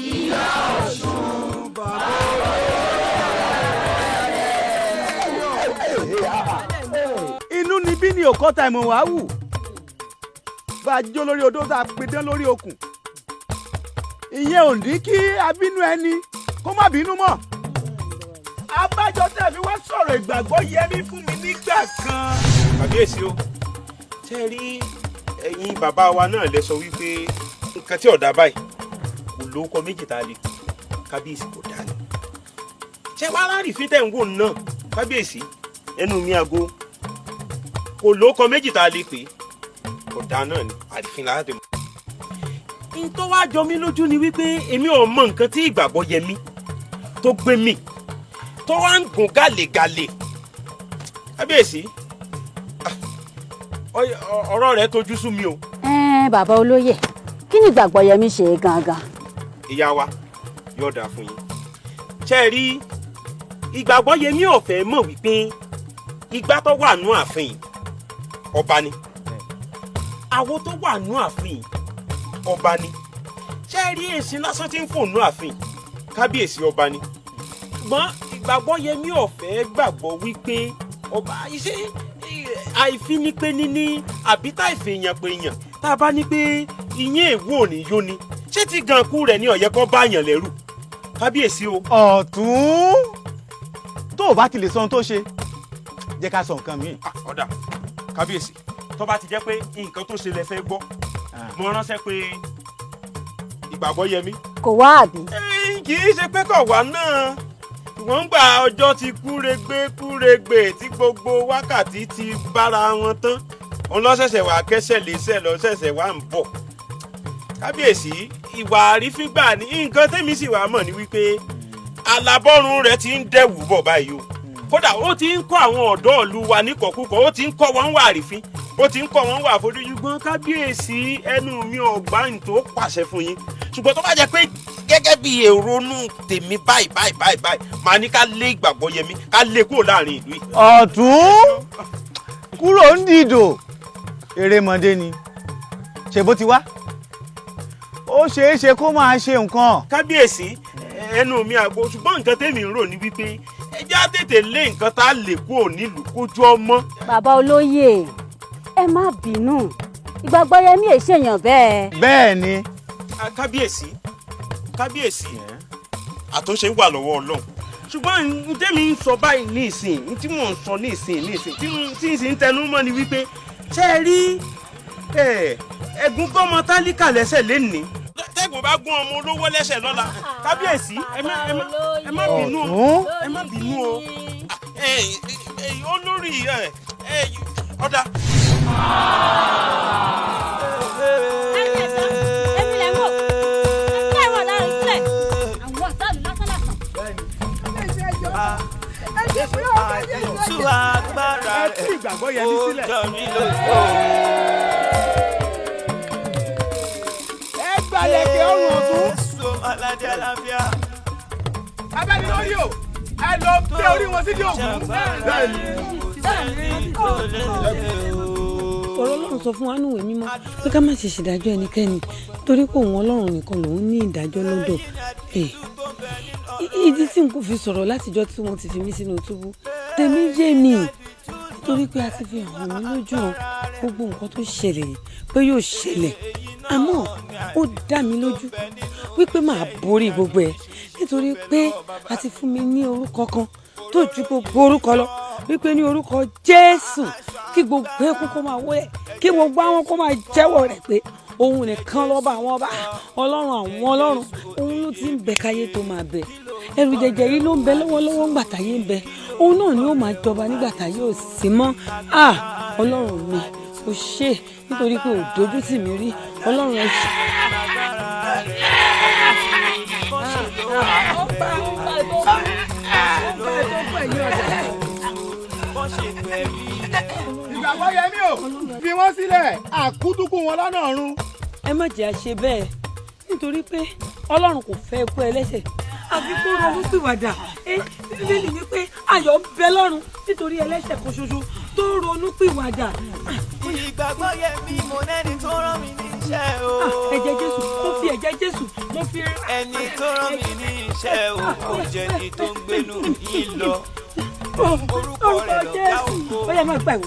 ìyá ọ̀ṣun bàbá inú ni bí ni òkọ́ ta ìmọ̀ wá wù bá a jó lórí odó tá a pidán lórí okùn ìyẹn ò ní kí abínú ẹni kó má bínú mọ́. abájọ tẹ́ fi wá sọ̀rọ̀ ìgbàgbọ́ yẹmí fún mi nígbà kan. kàbíyèsí o ṣe rí ẹ̀yin bàbá wa náà lẹ sọ wípé nǹkan tí ọ̀dà báyìí kò lóko méjì tá a lè kábíyèsí kò dáa ni. ṣé wàá lárí fi tẹ̀ ń wò náà kábíyèsí ẹnu mi àgọ́ kò lóko méjì tá a lè pè kò dáa náà ni àrífín láti mọ̀. n tó wá jọ mí lójú ni wípé èmi ò mọ nǹkan tí ìgbàgbọ́ yẹmí tó gbé mi tó wá ń gùn gàlégàlé kábíyèsí ọ̀rọ̀ rẹ̀ tójú sú mi o. bàbá olóyè kí ni ìgbàgbọ́ yẹmí ṣe gangan. ìyá wa yóò dáa fún yín ṣe é rí ìgbàgbọ́ yẹmí ọ̀fẹ́ mọ̀ wípé igbá tó wà nú ààfin ọba ni àwo tó wà nú ààfin ọba ni ṣe é rí èsì lásán tí ń fò nú ààfin kábíyèsí ọba ni ṣùgbọ́n ìgbàgbọ́ yẹmí ọ̀fẹ́ gbàgbọ́ wípé ọba iṣẹ́ àìfinipé níní àbí tá ìfèèyàn pé èèyàn tá a bá ní pé ìyẹn èwo ò ní yó ni ṣé tí gankú rẹ̀ ní ọ̀yẹ́ kọ́ báyàn lẹ́rù kábíyèsí o. ọ̀tún tó o bá ti lè sọ ohun tó ṣe jẹ́ ká sọ nǹkan míì. ọ̀dà kábíyèsí tó bá ti jẹ́ pé nǹkan tó ṣe lẹ fẹ́ gbọ́ mo ránṣẹ́ pé ìgbàgbọ́ yẹmí. kò wá àbí. kì í ṣe pé kò wá náà wọ́n ń gba ọjọ́ ti kúregbé tí gbogbo wákàtí ti bára wọn tán òun lọ́sẹ̀sẹ̀ wà kẹ́sẹ̀ lẹ́sẹ̀ lọ́sẹ̀sẹ̀ wà ń bọ̀ kábíyèsí ìwà àrífín-gbà ní nǹkan tẹ́mi sì wà mọ̀ ní wípé alábọ́run rẹ̀ ti ń dẹ̀wù bọ̀ báyìí o kódà ó ti ń kọ́ àwọn ọ̀dọ́ ìlú wa níkọ̀kúkọ̀ ó ti ń kọ́ wọn wà àrífín ó ti ń kọ́ wọn wà àfojúgbọ́n kábíyèsí ẹnu mi ọ̀gbá ní tó pàṣẹ fún yín ṣùgbọ́n tó bá jẹ́ pé gẹ́gẹ́ bí èrònú tèmi báyìí màá ní ká lé ìgbàgbọ́ yẹmí ká lé kúrò láàrin ìlú yìí. ọ̀tún kúrò ń dìdò erémọdé ni ṣe bó ti wá ó ṣeé ṣe kó máa ṣe nǹkan. kábíyèsí ẹnu mi àgbo ṣùgbọ́n nǹkan tèmi ń rò ní wípé ẹ já tètè lé nǹkan tá a lè kúrò nílùú kójú ọmọ. bàbá olóyè ẹ má bínú ìgbàgbọ́ yẹmí è ṣèyàn bẹ́ẹ̀. bẹ́ẹ̀ ni. kábíyèsí àtúnṣe wà lọ́wọ́ ọlọ́run ṣùgbọ́n ntẹ́mi ń sọ báyìí ní ìsìn tí mò ń sọ ní ìsìn tí ń tẹnu mọ́ ni wípé ṣé ẹ rí ẹ̀gún gbọ́mọ tálíkà lẹ́sẹ̀ lénìí tẹ́gùn bá gún ọmọ olówó lẹ́sẹ̀ lọ́la kábíyèsí ẹ má bínú o olórí ọ̀dà. Tú agbára rẹ̀ ó jọ mí lójú. ẹ gbalẹ̀ kí ọrùn ọ̀tún. Èso aládé àlàáfíà. abẹ́ni lórí o ẹ lọ gbé orí wọn sí ní òkú. ọ̀rọ̀ Ọlọ́run sọ fún wa nínú ìwé mímọ́ pé ká má ṣe ṣèdájọ́ ẹnikẹ́ni torí pé òun Ọlọ́run nìkan lòun ní ìdájọ́ lọ́dọ̀. ìdí tí n kò fi sọ̀rọ̀ látijọ́ tí wọ́n ti fi mí sínú túbú tèmi yé mi torí pé a ti fi hàn mí lójú hàn gbogbo nǹkan tó ṣẹlẹ̀ yìí pé yóò ṣẹlẹ̀ àmọ́ ó dá mi lójú wípé màá borí gbogbo ẹ̀ nítorí pé a ti fún mi ní orúkọ kan tó ju gbogbo orúkọ lọ wípé ní orúkọ Jésù kí gbogbo ẹkún kó máa wọlé kí gbogbo àwọn kó máa jẹ́wọ́ rẹ̀ pé òun nìkan lọ́ba àwọn ọba ọlọ́run àwọn ọlọ́run òun ló ti ń bẹ káyé tó máa bẹ ẹrù jẹjẹ yìí ló ń bẹ lọ́wọ́lọ́wọ́ ńgbà táyé ń bẹ òun náà ni ó máa jọba nígbà táyé ò sí mọ́ ọlọ́run mi ò ṣe nítorí pé ò dojú tì mí rí ọlọ́run ẹ ṣe. ìgbàgbọ́ yẹmí o fi wọ́n sílẹ̀ àkútúkù wọn lọ́nà ọ̀run. ẹ má jẹ́ àṣe bẹ́ẹ̀ nítorí pé ọlọ́run kò fẹ́ ikú ẹlẹ́ṣẹ̀ àfi kó ronú pìwàdà bíbélì ní pé ayọ̀ ń bẹ lọ́run nítorí ẹlẹ́ṣẹ̀ kan ṣoṣo tó ronú pìwàdà. ìgbàgbọ́ yẹmí mo nẹ́ni tó rán mi níṣẹ́ o. ẹ̀jẹ̀ Jésù mo fi ẹ̀jẹ̀ Jésù mo fi. ẹni tó rán mi níṣẹ́ o kò jẹ́ ni tó ń gbénu yín lọ. orúkọ rẹ̀ lọ́gá ògo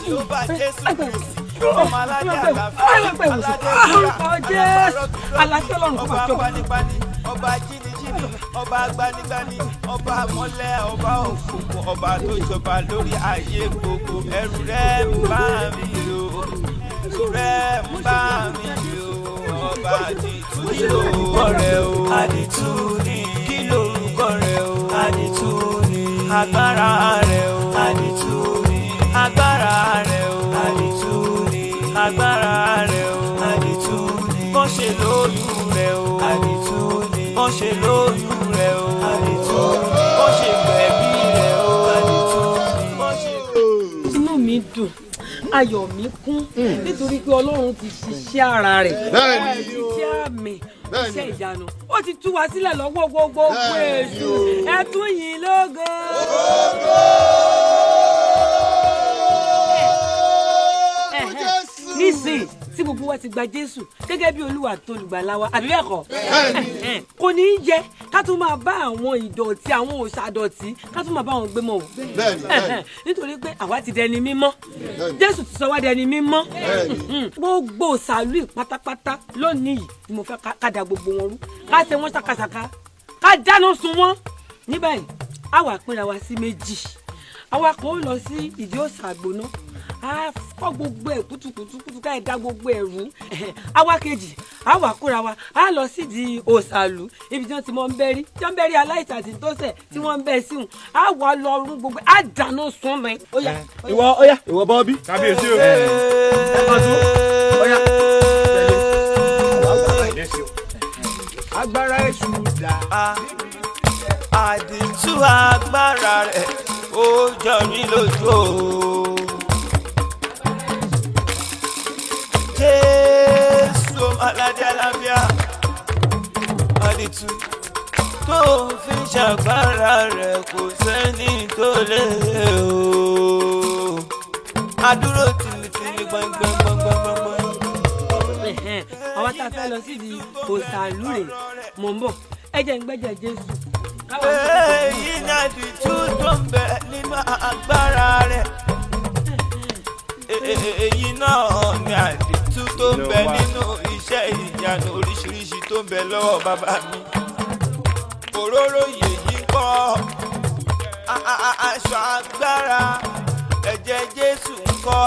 tí ó bá Jésù ọmọ aládé àlàáfíà aláṣẹ Ọlọ́run kò máa jọba. ọba jìnnìjìnnì ọba gbanigbani ọba mọ́lẹ̀ ọba òkùnkùn ọba tó jọba lórí ayé gbogbo ẹrù rẹ̀ ń bá mi lò ẹrù rẹ̀ ń bá mi lò ọba àdìtú kí lórúkọ rẹ̀ o àdìtú ni kí lórúkọ rẹ̀ o àdìtú ni agbára rẹ̀ o àdìtú ni agbára rẹ̀ o àdìtú ni agbára rẹ̀ o àdìtú ni bó ṣe lóyún rẹ̀ o àdìtú ni bó ṣe lóyún rẹ̀ o àdìtú ni bó ṣe gbẹ̀bí rẹ̀ o àdìtú ni bó ṣe. inú mi dùn ayọ̀ mi kún nítorí pé Ọlọ́run ti ṣiṣẹ́ ara rẹ̀ iṣẹ́ àmì iṣẹ́ ìyanu ó ti tú wa sílẹ̀ lọ́wọ́ gbogbo èṣù ẹ tún yìn lógo. nísìnyí nísìnyí tí gbogbo wa ti gba Jésù gẹ́gẹ́ bí Olúwa tó olùgbàlà wa àbí bẹ́ẹ̀ kọ́ kò ní í jẹ́ ká tún máa bá àwọn ìdọ̀tí àwọn òṣàdọ̀tí ká tún máa bá wọn gbé mọ́ o nítorí pé àwa ti dẹni mímọ́ Jésù ti sọ wá dẹni mímọ́ gbogbo sàlù pátápátá lónìí yìí ni mo fẹ́ ká da gbogbo wọn rú ká ṣe wọ́n ṣàkàṣàkà ká dáná sun wọ́n ní báyìí a wá pínra wa sí méjì àwa kan ó lọ sí ìdí òòṣà àgbóná a fọ́ gbogbo ẹ̀ kùtùkùtù ká ẹ̀ dá gbogbo ẹ̀ rú àwa kejì a wá kóra wa a lọ sí ìdí òòṣàlú ibi tí wọ́n ti mọ̀ ń bẹ́rí tí wọ́n ń bẹ́rí aláìsàn àti tọ́sẹ̀ tí wọ́n ń bẹ́ síhùn a wá lọ rún gbogbo a dáná sun mẹ́. ìwọ bọ́ọ̀bì. kábíyèsí o. agbára èṣù dà àdìtú agbára rẹ̀ ó jọ mí lójú o. Jésù aládé àlàáfíà àdìtú tó fi ṣàgbára rẹ̀ kò sẹ́ni tó lè o. adúró tìlítìlí gbọ̀ngbọ̀ngbọ̀ngbọ̀ngbọ̀n. àwọn tá a fẹ́ lọ sí ibi òṣàlú rẹ̀ mọ̀ ń bọ̀ ẹ jẹ́ ń gbẹ́jẹ̀ Jésù. èyí ni àdìtú tó ń bẹ nínú agbára rẹ̀. èyí náà ni àdìtú tó ń bẹ nínú iṣẹ́ ìyanu oríṣiríṣi tó ń bẹ lọ́wọ́ bàbá mi. òróró yèyí ń kọ́ aṣọ agbára ẹ̀jẹ̀ Jésù ń kọ́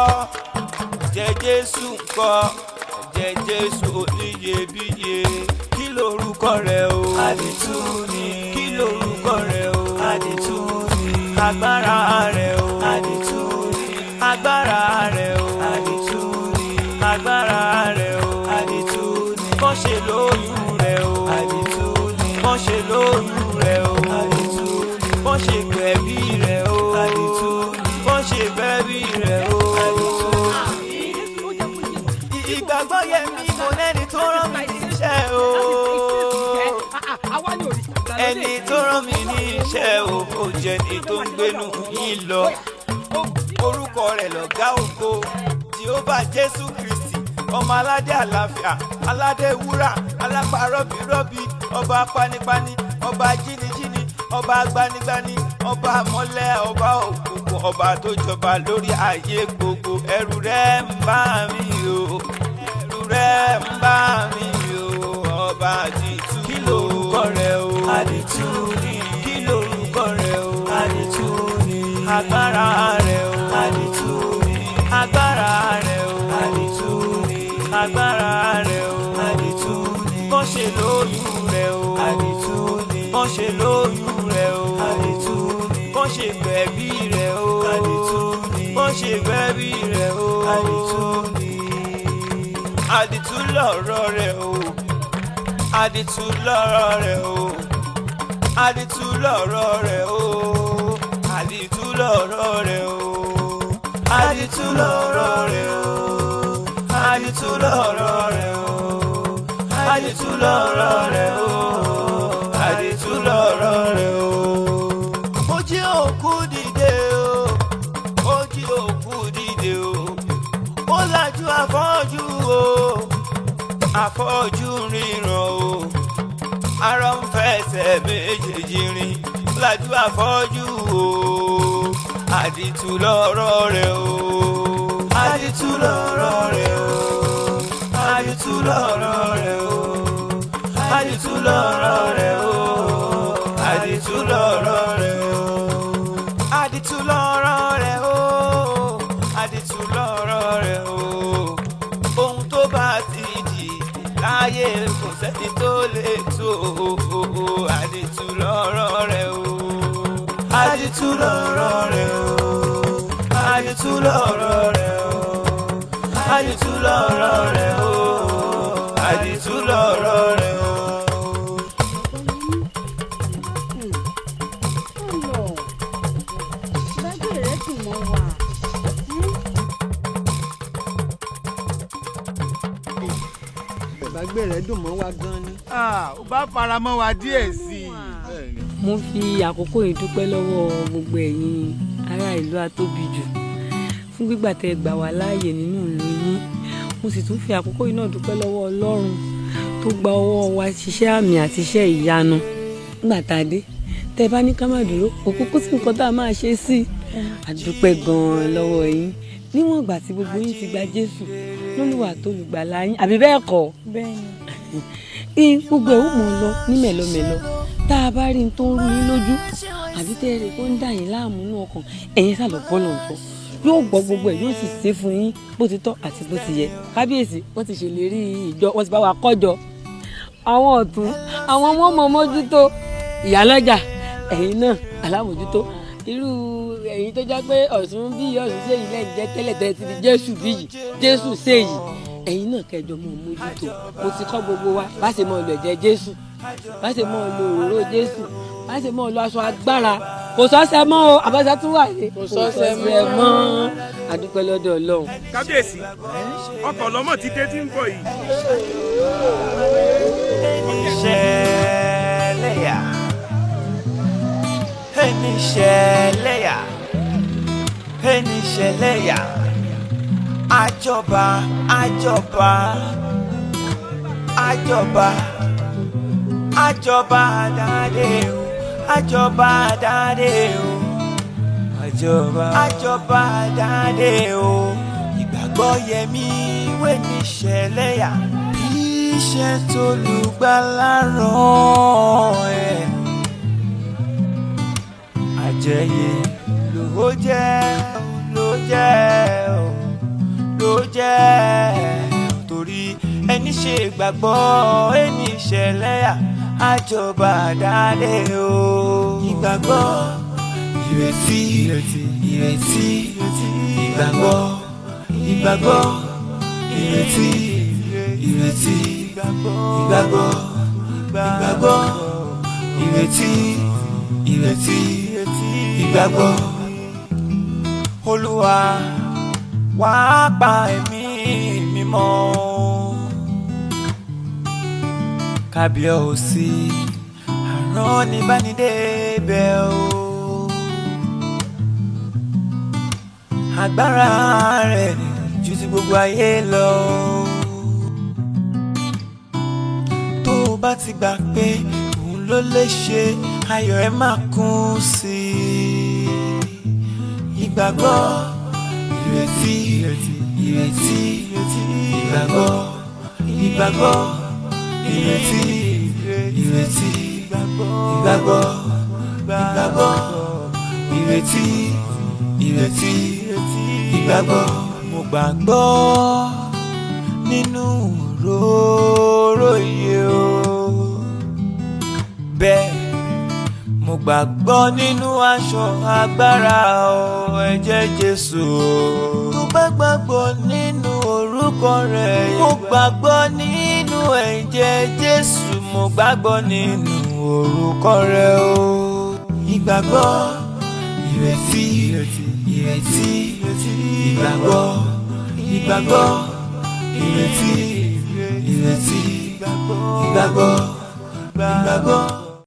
ẹ̀jẹ̀ Jésù ń kọ́ ẹ̀jẹ̀ Jésù oníyebíye kí lorúkọ rẹ̀ o. àdìtú ni. kí lorúkọ rẹ̀ o. àdìtú ni. agbára rẹ̀ o. àdìtú ni. agbára rẹ̀ o. àdìtú ni. agbára rẹ̀ o. àdìtú ni. kàn ṣe lóyún rẹ̀ o. àdìtú ni. kàn ṣe lóyún rẹ̀ o. àdìtú ni. kàn ṣe gbẹ̀bí rẹ̀ o. àdìtú ni. kàn ṣe gbẹ̀bí rẹ̀ o. àdìtú ni. ìgbàgbọ́ yẹn mi mo lẹ́ni tó rán mi níṣẹ́ o. ẹni tó rán mi ní iṣẹ́ o kò jẹ́ ni tó ń gbénu yín lọ. orúkọ rẹ̀ lọ̀gá ògo Jèhófà Jésù Kristi ọmọ aládé àlàáfíà aládé wúrà alápá rọ́bìrọ́bì ọba panipani ọba jínijíni ọba gbanigbani ọba mọ́lẹ̀ ọba òkùnkùn ọba tó jọba lórí ayé gbogbo ẹ̀rù rẹ̀ ń bà mí o ẹ̀rù rẹ̀ ń bà mí o ọba àdìtú kí lorúkọ rẹ̀ o àdìtú ni kí lorúkọ rẹ̀ o àdìtú ni agbára rẹ̀ o àdìtú ni agbára rẹ̀ o àdìtú ni agbára rẹ̀ o àdìtú ni kàn ṣe lóyún rẹ̀ o àdìtú ni kàn ṣe lóyún rẹ̀ o àdìtú ni kàn ṣe gbẹ̀bí rẹ̀ o àdìtú ni kàn ṣe gbẹ̀bí rẹ̀ o àdìtú ni àdìtú lọ̀rọ̀ rẹ̀ o àdìtú lọ̀rọ̀ rẹ̀ o àdìtú lọ̀rọ̀ rẹ̀ o àdìtú lọ̀rọ̀ rẹ̀ o àdìtú lọ̀rọ̀ rẹ̀ o àdìtú lọ̀rọ̀ rẹ̀ o àdìtú lọ̀rọ̀ rẹ̀ o àdìtú lọ̀rọ̀ rẹ̀ o. ó jí òkú dìde o ó jí òkú dìde o ó lajú afọ́jú o afọ́jú ríran o arọ ń fẹsẹ̀ méjèèjì rìn lajú afọ́jú o àdìtú lọ̀rọ̀ rẹ̀ o àdìtú lọ̀rọ̀ rẹ̀ o àdìtú lọ̀rọ̀ rẹ̀ o àdìtú lọ̀rọ̀ rẹ̀ o àdìtú lọ̀rọ̀ rẹ̀ o àdìtú lọ̀rọ̀ rẹ̀ o àdìtú lọ̀rọ̀ rẹ̀ o ohun tó bá ti dì láyé kò sẹ́ni tó lè tó o àdìtú lọ̀rọ̀ rẹ̀ o àdìtú lọ̀rọ̀ rẹ̀ o àdìtú lọ̀rọ̀ rẹ̀ o àdìtú lọ̀rọ̀ rẹ̀ o àdìtú lọ̀rọ̀ rẹ̀ o. ìbágbé rẹ̀ dùn mọ́ wa gan ni. ó bá fara mọ́ wa díẹ̀ sí i. mo fi àkókò yìí dúpẹ́ lọ́wọ́ gbogbo ẹ̀yin ará ìlú Atóbijù fún gbígbà tẹ́ gbà wá láàyè nínú ìlú yín mo sì tún fi àkókò yìí náà dúpẹ́ lọ́wọ́ Ọlọ́run tó gba ọwọ́ wa ṣiṣẹ́ àmì àti iṣẹ́ ìyanu nígbà tá a dé. Tẹ́ bá ní ká má dúró òkúkú sí nǹkan tá a máa ṣe sí. A dúpẹ́ gan-an lọ́wọ́ yín níwọ̀n ìgbà tí gbogbo yín ti gba Jésù lólúwa tó lùgbàlà yín, àbí bẹ́ẹ̀ kọ́? Bẹ́ẹ̀ni. Gbogbo ẹ̀ ó mọ̀ lọ ní mẹ̀lọmẹ̀lọ tá a bá rí n tó ń rú yín lójú àbí tẹ́ ẹ rè kó ń dà yín láàmú ní ọkàn, ẹ̀yin sá lọ bọ́ọ̀lù ọ̀tọ̀ yóò gbọ́ gbogbo ẹ̀ yóò sì ṣe fún yín bó ti tọ́ àti bó ti yẹ. Kábíyèsí wọ́n ti ṣèlérí ìjọ, wọ́n ti bá wa kọ́jọ àwọn ọ̀tún àwọn ọmọ mójútó, ìyálọ́jà ẹ̀yin náà alámòjútó, irú ẹ̀yin tó jẹ́ pé Ọ̀ṣun bí Ọ̀ṣun ṣe yìí lẹ́yìn jẹ́ tẹ́lẹ̀ tẹ́lẹ̀ ti di Jésù bí yìí Jésù ṣe yìí, ẹ̀yin náà kẹjọ mọ́ mójútó. Mo ti kọ́ gbogbo wa bá ṣe mọ́ lọ ẹ̀jẹ̀ Jésù, bá ṣe mọ́ lo òróró Jésù, bá ṣe mọ́ lo aṣọ agbára. Kò sọ́sẹ̀ mọ́ o, àbáṣá tún wà ní. Kò sọ́sẹ̀ mọ́. A dúpẹ́ lọ́dọ̀ Ọlọ́run. Kábíyèsí ọkọ̀ lọ́mọ ti dé tí ń bọ̀ yìí. Ṣẹlẹ́yà ẹni ṣẹlẹ́yà ẹni ṣẹlẹ́yà àjọba àjọba àjọba àjọba dáadé o àjọba dáadé o àjọba dáadé o ìgbàgbọ́ yẹmí wẹ́ni ṣẹlẹ́yà iṣẹ́ tó lùgbàlà rán ẹ̀ àjẹyè ló jẹ́ torí ẹni ṣe gbàgbọ́ ẹni ṣẹlẹ́yà àjọba dáadé o ìgbàgbọ́ ìrètí ìgbàgbọ́ ìrètí ìgbàgbọ́ ìrètí ìgbàgbọ́. Olúwa wá pa ẹ̀mí mi mọ́. Kábíyèsí àrán ní bánidébẹ̀ o. Agbára rẹ̀ ju ti gbogbo ayé lọ. Tó o bá ti gbà pé òun ló lè ṣe, ayọ̀ ẹ máa kún sí i. Ìgbàgbọ́ ìrètí ìgbàgbọ́ ìrètí ìgbàgbọ́ ìrètí ìgbàgbọ́. Mo gbàgbọ́ nínú òróró iye o, bẹ́ẹ̀ mo gbàgbọ́ nínú aṣọ agbára o, ẹ̀jẹ̀ Jésù o. Tó bá gbàgbọ́ nínú orúkọ rẹ̀, mo gbàgbọ́ nínú ẹ̀jẹ̀ Jésù, mo gbàgbọ́ nínú orúkọ rẹ̀ o. Ìgbàgbọ́ ìrètí ìgbàgbọ́ ìrètí ìgbàgbọ́.